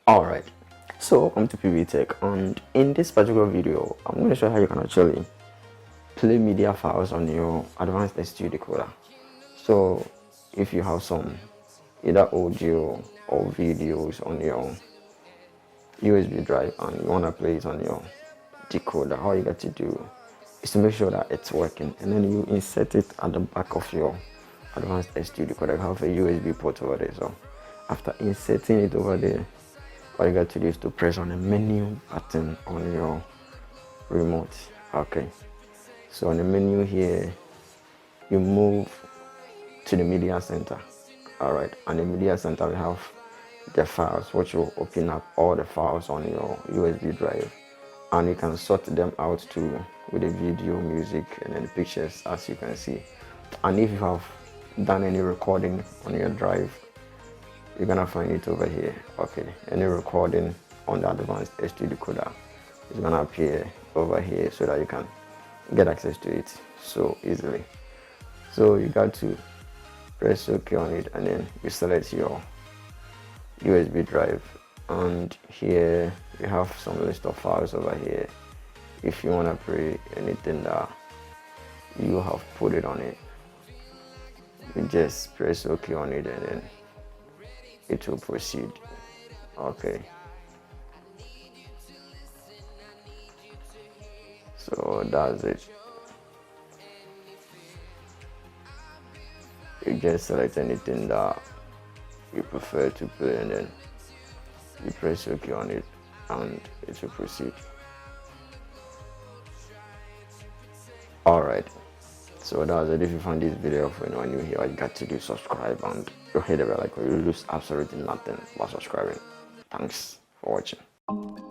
Alright, so welcome to Pbteck, and in this particular video I'm going to show how you can actually play media files on your advanced S2 decoder. So if you have some either audio or videos on your USB drive and you want to play it on your decoder, all you got to do is to make sure that it's working, and then you insert it at the back of your advanced S2 decoder. You have a USB port over there, so after inserting it over there, what you got to do is to press on the menu button on your remote. Okay, so on the menu here you move to the media center. All right, and the media center we have the files, which will open up all the files on your USB drive, and you can sort them out too with the video, music, and then the pictures, as you can see. And if you have done any recording on your drive, you're gonna find it over here. Okay, any recording on the advanced S2 decoder is gonna appear over here so that you can get access to it so easily. So you got to press OK on it, and then you select your USB drive, and here you have some list of files over here. If you want to play anything that you have put it on it, you just press OK on it, and then it will proceed. Okay, so that's it. You just select anything that you prefer to play, and then you press OK on it, and it will proceed. Alright, so that's it. If you found this video for anyone new here, all you got to do is subscribe, and you hit the bell icon. You lose absolutely nothing by subscribing. Thanks for watching.